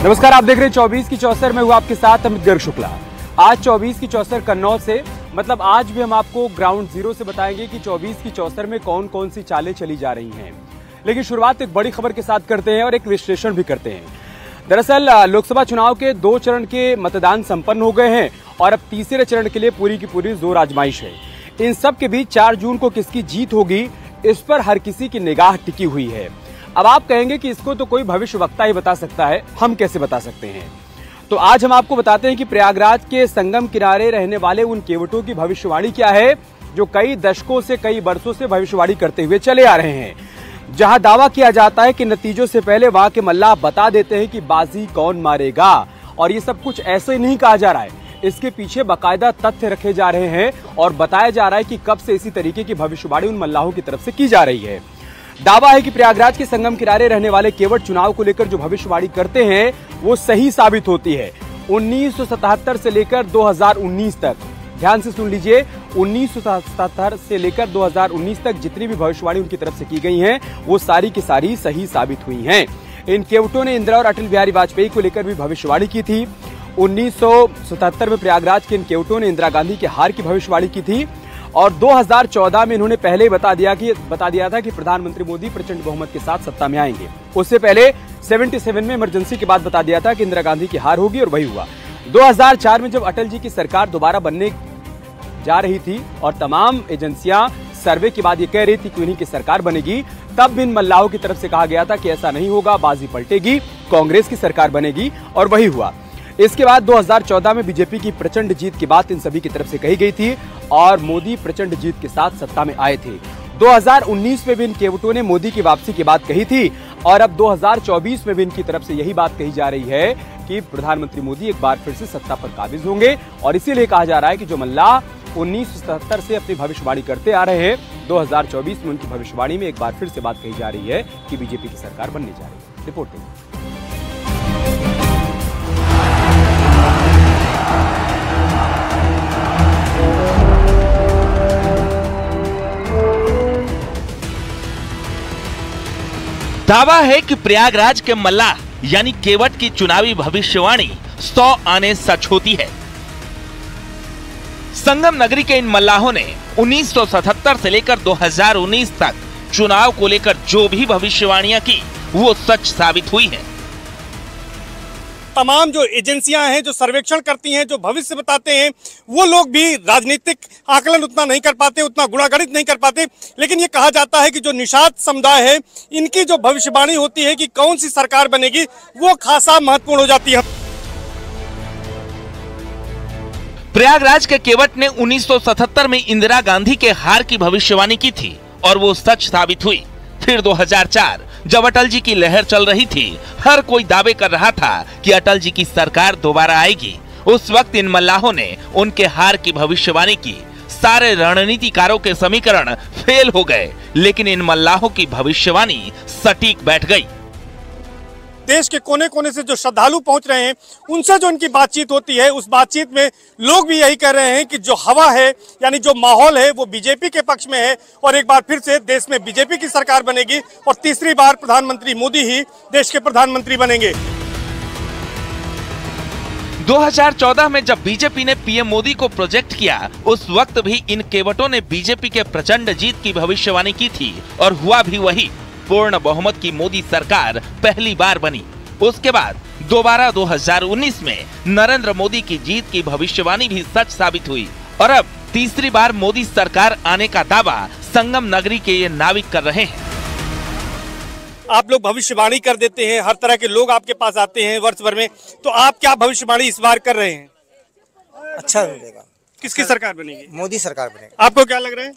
नमस्कार, आप देख रहे हैं 24 की चौसर में हुआ आपके साथ अमित गर्ग शुक्ला। आज 24 की चौसर कन्नौज से, मतलब आज भी हम आपको ग्राउंड जीरो से बताएंगे कि 24 की चौसर में कौन कौन सी चालें चली जा रही हैं। लेकिन शुरुआत एक बड़ी खबर के साथ करते हैं और एक विश्लेषण भी करते हैं। दरअसल लोकसभा चुनाव के 2 चरण के मतदान संपन्न हो गए हैं और अब तीसरे चरण के लिए पूरी की पूरी जोर आजमाइश है। इन सब के बीच 4 जून को किसकी जीत होगी, इस पर हर किसी की निगाह टिकी हुई है। अब आप कहेंगे कि इसको तो कोई भविष्यवक्ता ही बता सकता है, हम कैसे बता सकते हैं। तो आज हम आपको बताते हैं कि प्रयागराज के संगम किनारे रहने वाले उन केवटों की भविष्यवाणी क्या है जो कई दशकों से, कई बरसों से भविष्यवाणी करते हुए चले आ रहे हैं। जहां दावा किया जाता है कि नतीजों से पहले वहां के मल्लाह बता देते हैं कि बाजी कौन मारेगा। और ये सब कुछ ऐसे ही नहीं कहा जा रहा है, इसके पीछे बाकायदा तथ्य रखे जा रहे हैं और बताया जा रहा है कि कब से इसी तरीके की भविष्यवाणी उन मल्लाहों की तरफ से की जा रही है। दावा है कि प्रयागराज के संगम किनारे रहने वाले केवट चुनाव को लेकर जो भविष्यवाणी करते हैं वो सही साबित होती है। 1977 से लेकर 2019 तक, ध्यान से सुन लीजिए, 1977 से लेकर 2019 तक जितनी भी भविष्यवाणी उनकी तरफ से की गई हैं वो सारी की सारी सही साबित हुई हैं। इन केवटों ने इंदिरा और अटल बिहारी वाजपेयी को लेकर भी भविष्यवाणी की थी। 1977 में प्रयागराज के इन केवटों ने इंदिरा गांधी के हार की भविष्यवाणी की थी और 2014 में इन्होंने पहले ही बता दिया था कि प्रधानमंत्री मोदी प्रचंड बहुमत के साथ सत्ता में आएंगे। उससे पहले 77 में इमरजेंसी के बाद बता दिया था कि इंदिरा गांधी की हार होगी और वही हुआ। 2004 में जब अटल जी की सरकार दोबारा बनने जा रही थी और तमाम एजेंसियां सर्वे के बाद ये कह रही थी कि उन्हीं की सरकार बनेगी, तब भी इन मल्लाहों की तरफ से कहा गया था कि ऐसा नहीं होगा, बाजी पलटेगी, कांग्रेस की सरकार बनेगी और वही हुआ। इसके बाद 2014 में बीजेपी की प्रचंड जीत की बात इन सभी की तरफ से कही गई थी और मोदी प्रचंड जीत के साथ सत्ता में आए थे। 2019 में भी इन केवटों ने मोदी की वापसी की बात कही थी और अब 2024 में भी इनकी तरफ से यही बात कही जा रही है कि प्रधानमंत्री मोदी एक बार फिर से सत्ता पर काबिज होंगे। और इसीलिए कहा जा रहा है कि जो मल्लाह 1977 से अपनी भविष्यवाणी करते आ रहे हैं, 2024 में उनकी भविष्यवाणी में एक बार फिर से बात कही जा रही है कि बीजेपी की सरकार बनने जा रही है। रिपोर्टिंग। दावा है कि प्रयागराज के मल्लाह यानी केवट की चुनावी भविष्यवाणी 100 आने सच होती है। संगम नगरी के इन मल्लाहों ने 1977 से लेकर 2019 तक चुनाव को लेकर जो भी भविष्यवाणियां की वो सच साबित हुई है। तमाम जो एजेंसियां हैं, जो सर्वेक्षण करती हैं, जो भविष्य बताते हैं, वो लोग भी राजनीतिक आकलन उतना नहीं कर पाते, उतना गुणागणित नहीं कर पाते। लेकिन ये कहा जाता है कि जो निषाद समुदाय है, इनकी जो भविष्यवाणी होती है कि कौन सी सरकार बनेगी, वो खासा महत्वपूर्ण हो जाती है। प्रयागराज के केवट ने 1977 में इंदिरा गांधी के हार की भविष्यवाणी की थी और वो सच साबित हुई। फिर 2004 जब अटल जी की लहर चल रही थी, हर कोई दावे कर रहा था कि अटल जी की सरकार दोबारा आएगी। उस वक्त इन मल्लाहों ने उनके हार की भविष्यवाणी की। सारे रणनीतिकारों के समीकरण फेल हो गए, लेकिन इन मल्लाहों की भविष्यवाणी सटीक बैठ गई। देश के कोने कोने से जो श्रद्धालु पहुंच रहे हैं, उनसे जो इनकी बातचीत होती है, उस बातचीत में लोग भी यही कह रहे हैं कि जो हवा है, यानी जो माहौल है, वो बीजेपी के पक्ष में है और एक बार फिर से देश में बीजेपी की सरकार बनेगी और तीसरी बार प्रधानमंत्री मोदी ही देश के प्रधानमंत्री बनेंगे। 2014 में जब बीजेपी ने पीएम मोदी को प्रोजेक्ट किया, उस वक्त भी इन केवटों ने बीजेपी के प्रचंड जीत की भविष्यवाणी की थी और हुआ भी वही। पूर्ण बहुमत की मोदी सरकार पहली बार बनी। उसके बाद दोबारा 2019 में नरेंद्र मोदी की जीत की भविष्यवाणी भी सच साबित हुई और अब तीसरी बार मोदी सरकार आने का दावा संगम नगरी के ये नाविक कर रहे हैं। आप लोग भविष्यवाणी कर देते हैं, हर तरह के लोग आपके पास आते हैं वर्ष भर में, तो आप क्या भविष्यवाणी इस बार कर रहे हैं? अच्छा मिलेगा। किसकी सरकार बनेगी? मोदी सरकार बनेगी। आपको क्या लग रहा है?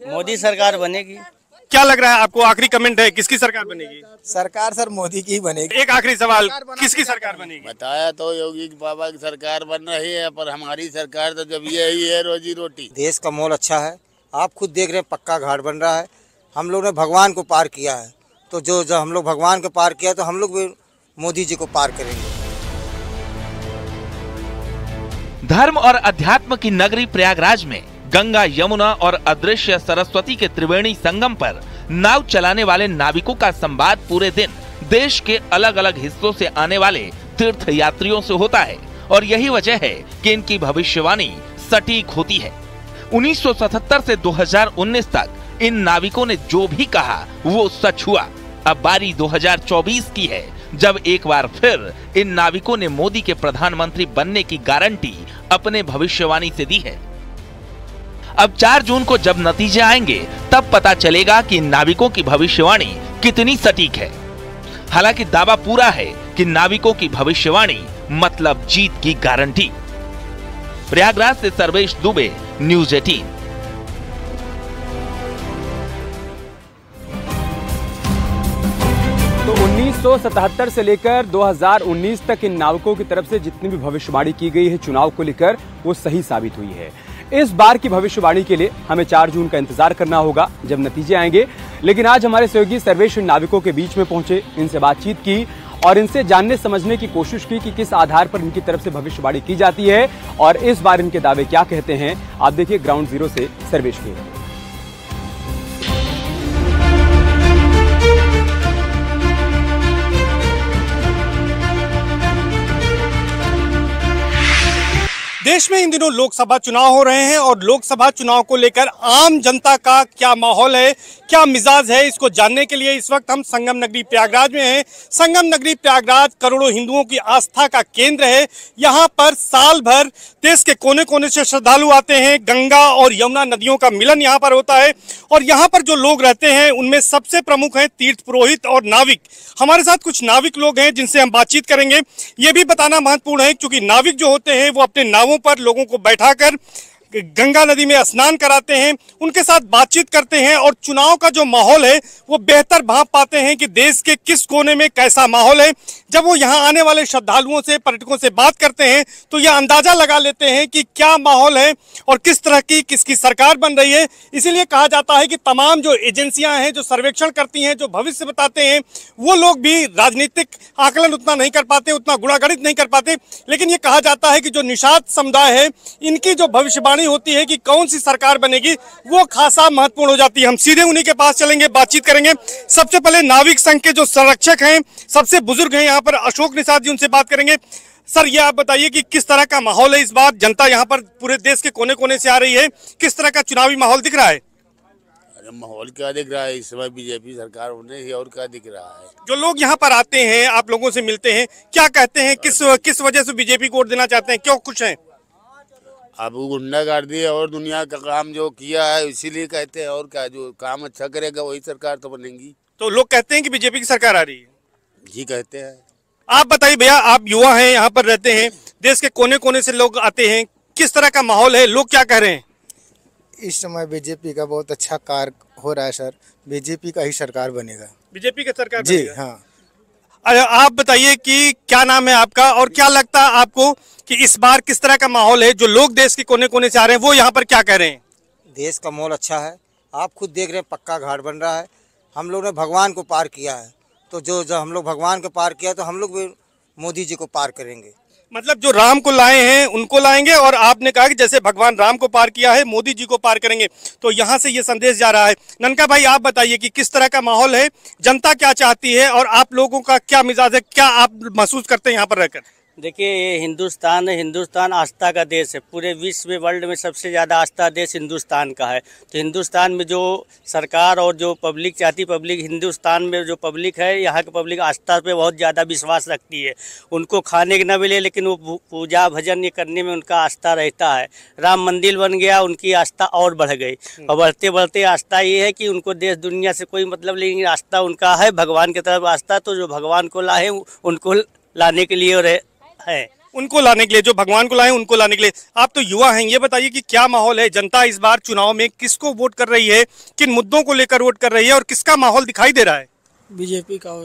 मोदी सरकार बनेगी। क्या लग रहा है आपको? आखिरी कमेंट है, किसकी सरकार बनेगी? सरकार सर मोदी की ही बनेगी। एक आखिरी सवाल, किसकी सरकार बनेगी? बताया तो योगी बाबा की सरकार बन रही है, पर हमारी सरकार तो जब यही है रोजी रोटी। देश का माहौल अच्छा है, आप खुद देख रहे हैं, पक्का घाट बन रहा है। हम लोग ने भगवान को पार किया है, तो जो हम लोग भगवान को पार किया तो हम लोग भी मोदी जी को पार करेंगे। धर्म और अध्यात्म की नगरी प्रयागराज में गंगा, यमुना और अदृश्य सरस्वती के त्रिवेणी संगम पर नाव चलाने वाले नाविकों का संवाद पूरे दिन देश के अलग अलग हिस्सों से आने वाले तीर्थ यात्रियों से होता है और यही वजह है कि इनकी भविष्यवाणी सटीक होती है। 1977 से 2019 तक इन नाविकों ने जो भी कहा वो सच हुआ। अब बारी 2024 की है, जब एक बार फिर इन नाविकों ने मोदी के प्रधानमंत्री बनने की गारंटी अपने भविष्यवाणी से दी है। अब 4 जून को जब नतीजे आएंगे तब पता चलेगा कि इन नाविकों की भविष्यवाणी कितनी सटीक है। हालांकि दावा पूरा है कि नाविकों की भविष्यवाणी मतलब जीत की गारंटी। प्रयागराज से सर्वेश दुबे, न्यूज़ 18। तो 1977 से लेकर 2019 तक इन नाविकों की तरफ से जितनी भी भविष्यवाणी की गई है चुनाव को लेकर, वो सही साबित हुई है। इस बार की भविष्यवाणी के लिए हमें 4 जून का इंतजार करना होगा जब नतीजे आएंगे। लेकिन आज हमारे सहयोगी सर्वेश इन नाविकों के बीच में पहुंचे, इनसे बातचीत की और इनसे जानने समझने की कोशिश की कि किस आधार पर इनकी तरफ से भविष्यवाणी की जाती है और इस बार इनके दावे क्या कहते हैं। आप देखिए ग्राउंड जीरो से सर्वेश की। देश में इन दिनों लोकसभा चुनाव हो रहे हैं और लोकसभा चुनाव को लेकर आम जनता का क्या माहौल है, क्या मिजाज है, इसको जानने के लिए इस वक्त हम संगम नगरी प्रयागराज में हैं। संगम नगरी प्रयागराज करोड़ों हिंदुओं की आस्था का केंद्र है। यहाँ पर साल भर देश के कोने कोने से श्रद्धालु आते हैं। गंगा और यमुना नदियों का मिलन यहाँ पर होता है और यहाँ पर जो लोग रहते हैं उनमें सबसे प्रमुख हैं तीर्थ पुरोहित और नाविक। हमारे साथ कुछ नाविक लोग हैं जिनसे हम बातचीत करेंगे। ये भी बताना महत्वपूर्ण है क्योंकि नाविक जो होते हैं वो अपने नावों पर लोगों को बैठाकर गंगा नदी में स्नान कराते हैं, उनके साथ बातचीत करते हैं और चुनाव का जो माहौल है वो बेहतर भांप पाते हैं कि देश के किस कोने में कैसा माहौल है। जब वो यहाँ आने वाले श्रद्धालुओं से, पर्यटकों से बात करते हैं तो यह अंदाजा लगा लेते हैं कि क्या माहौल है और किस तरह की किसकी सरकार बन रही है। इसीलिए कहा जाता है कि तमाम जो एजेंसियां हैं, जो सर्वेक्षण करती हैं, जो भविष्य बताते हैं, वो लोग भी राजनीतिक आकलन उतना नहीं कर पाते, उतना गुणागणित नहीं कर पाते। लेकिन ये कहा जाता है कि जो निषाद समुदाय है, इनकी जो भविष्यवाणी होती है कि कौन सी सरकार बनेगी, वो खासा महत्वपूर्ण हो जाती है। हम सीधे उन्हीं के पास चलेंगे, बातचीत करेंगे। सबसे पहले नाविक संघ के जो संरक्षक हैं, सबसे बुजुर्ग हैं यहाँ पर, अशोक निषाद जी, उनसे बात करेंगे। सर, ये आप बताइए कि किस तरह का माहौल है इस बार? जनता यहाँ पर पूरे देश के कोने कोने से आ रही है, किस तरह का चुनावी माहौल दिख रहा है? अरे माहौल क्या दिख रहा है, इस समय बीजेपी सरकार होने ही, और क्या दिख रहा है। जो लोग यहाँ पर आते हैं, आप लोगों से मिलते हैं, क्या कहते हैं, किस वजह से बीजेपी को वोट देना चाहते हैं, क्यों खुश हैं? अब गुंडागर्दी और दुनिया का काम जो किया है इसीलिए कहते हैं, और क्या, जो काम अच्छा करेगा वही सरकार तो बनेगी। तो लोग कहते हैं कि बीजेपी की सरकार आ रही है? जी कहते हैं। आप बताइए भैया, आप युवा हैं, यहाँ पर रहते हैं, देश के कोने कोने से लोग आते हैं, किस तरह का माहौल है, लोग क्या कह रहे हैं? इस समय बीजेपी का बहुत अच्छा कार्य हो रहा है सर, बीजेपी का ही सरकार बनेगा। बीजेपी का सरकार जी बनेगा? हाँ। आप बताइए कि क्या नाम है आपका और क्या लगता है आपको कि इस बार किस तरह का माहौल है? जो लोग देश के कोने कोने से आ रहे हैं वो यहाँ पर क्या कह रहे हैं? देश का माहौल अच्छा है, आप खुद देख रहे हैं, पक्का घाट बन रहा है। हम लोग ने भगवान को पार किया है, तो जब हम लोग भगवान को पार किया तो हम लोग भी मोदी जी को पार करेंगे। मतलब जो राम को लाए हैं उनको लाएंगे, और आपने कहा कि जैसे भगवान राम को पार किया है मोदी जी को पार करेंगे, तो यहाँ से ये संदेश जा रहा है। ननका भाई, आप बताइए कि किस तरह का माहौल है, जनता क्या चाहती है और आप लोगों का क्या मिजाज है, क्या आप महसूस करते हैं यहाँ पर रहकर? देखिए, ये हिंदुस्तान है, हिंदुस्तान आस्था का देश है। पूरे विश्व में, वर्ल्ड में सबसे ज़्यादा आस्था देश हिंदुस्तान का है। तो हिंदुस्तान में जो सरकार और जो पब्लिक चाहती, पब्लिक हिंदुस्तान में जो पब्लिक है, यहाँ की पब्लिक आस्था पे बहुत ज़्यादा विश्वास रखती है। उनको खाने के न मिले लेकिन वो पूजा भजन ये करने में उनका आस्था रहता है। राम मंदिर बन गया, उनकी आस्था और बढ़ गई, और बढ़ते बढ़ते आस्था ये है कि उनको देश दुनिया से कोई मतलब, लेकिन आस्था उनका है भगवान की तरफ आस्था। तो जो भगवान को लाए उनको लाने के लिए है, उनको लाने के लिए, जो भगवान को लाए उनको लाने के लिए। आप तो युवा हैं, ये बताइए कि क्या माहौल है, जनता इस बार चुनाव में किसको वोट कर रही है, किन मुद्दों को लेकर वोट कर रही है और किसका माहौल दिखाई दे रहा है? बीजेपी का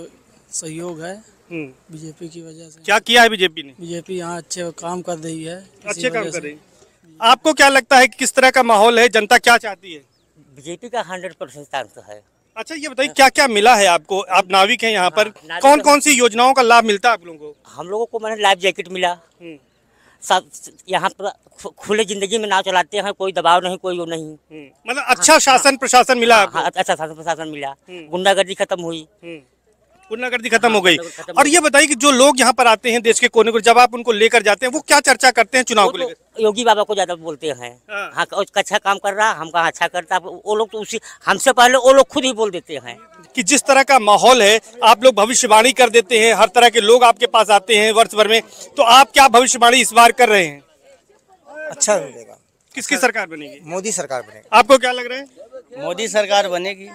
सहयोग है, बीजेपी की वजह से। क्या किया है बीजेपी ने? बीजेपी यहाँ अच्छे काम कर रही है, अच्छे काम कर रही है। आपको क्या लगता है कि किस तरह का माहौल है, जनता क्या चाहती है? बीजेपी का 100% है। अच्छा, ये बताइए क्या क्या मिला है आपको? आप नाविक हैं यहाँ पर, कौन कौन सी योजनाओं का लाभ मिलता है आप लोगों को? हम लोगों को मैंने लाइफ जैकेट मिला, सब यहाँ पर खुले जिंदगी में नाव चलाते हैं, कोई दबाव नहीं, कोई वो नहीं। मतलब अच्छा शासन प्रशासन मिला? अच्छा शासन प्रशासन मिला, गुंडागर्दी खत्म हुई। गुंडागर्दी खत्म हो गई। और ये बताइए कि जो लोग यहाँ पर आते हैं देश के कोने कोने, जब आप उनको लेकर जाते हैं वो क्या चर्चा करते हैं चुनाव को लेकर? योगी बाबा को ज्यादा बोलते हैं। हाँ, अच्छा काम कर रहा, हम कहा अच्छा करता, वो लोग तो उसी हमसे पहले वो लोग खुद ही बोल देते हैं कि जिस तरह का माहौल है, आप लोग भविष्यवाणी कर देते हैं, हर तरह के लोग आपके पास आते हैं वर्ष भर में, तो आप क्या भविष्यवाणी इस बार कर रहे हैं? अच्छा मिलेगा। किसकी सरकार बनेगी? मोदी सरकार बनेगी। आपको क्या लग रहा है? मोदी सरकार बनेगी।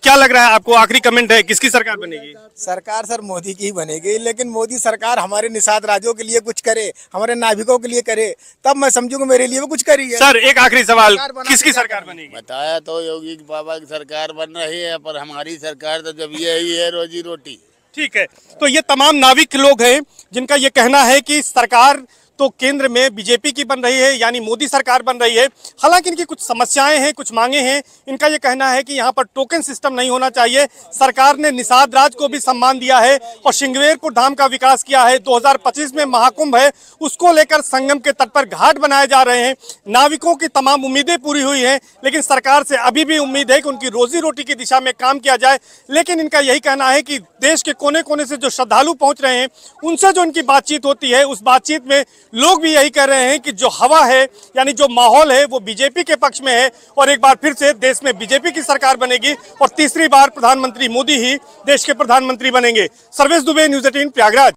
क्या लग रहा है आपको? आखिरी कमेंट है, किसकी सरकार बनेगी? सरकार सर मोदी की ही बनेगी, लेकिन मोदी सरकार हमारे निषाद राज्यों के लिए कुछ करे, हमारे नाविकों के लिए करे, तब मैं समझूंगा मेरे लिए वो कुछ करी है। सर एक आखिरी सवाल, किसकी सरकार बनेगी? बताया तो योगी बाबा की सरकार बन रही है, पर हमारी सरकार तो जब यही है रोजी रोटी। ठीक है, तो ये तमाम नाविक लोग हैं जिनका ये कहना है कि सरकार तो केंद्र में बीजेपी की बन रही है, यानी मोदी सरकार बन रही है। हालांकि इनकी कुछ समस्याएं हैं, कुछ मांगे हैं। इनका ये कहना है कि यहाँ पर टोकन सिस्टम नहीं होना चाहिए। सरकार ने निषाद राज को भी सम्मान दिया है और श्रृंगेरपुर धाम का विकास किया है। 2025 में महाकुंभ है, उसको लेकर संगम के तट पर घाट बनाए जा रहे हैं। नाविकों की तमाम उम्मीदें पूरी हुई हैं, लेकिन सरकार से अभी भी उम्मीद है कि उनकी रोजी रोटी की दिशा में काम किया जाए। लेकिन इनका यही कहना है कि देश के कोने कोने से जो श्रद्धालु पहुंच रहे हैं, उनसे जो इनकी बातचीत होती है, उस बातचीत में लोग भी यही कह रहे हैं कि जो हवा है, यानी जो माहौल है, वो बीजेपी के पक्ष में है और एक बार फिर से देश में बीजेपी की सरकार बनेगी और तीसरी बार प्रधानमंत्री मोदी ही देश के प्रधानमंत्री बनेंगे। सर्वेश दुबे, न्यूज़ 18 प्रयागराज।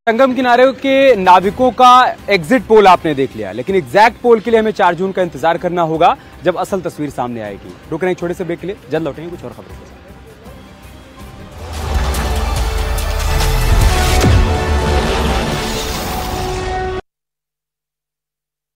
संगम किनारे के नाविकों का एग्जिट पोल आपने देख लिया, लेकिन एग्जैक्ट पोल के लिए हमें 4 जून का इंतजार करना होगा, जब असल तस्वीर सामने आएगी। रुक रहे हैं छोटे से ब्रेक के लिए, जल्द लौटेंगे कुछ और खबरों के साथ।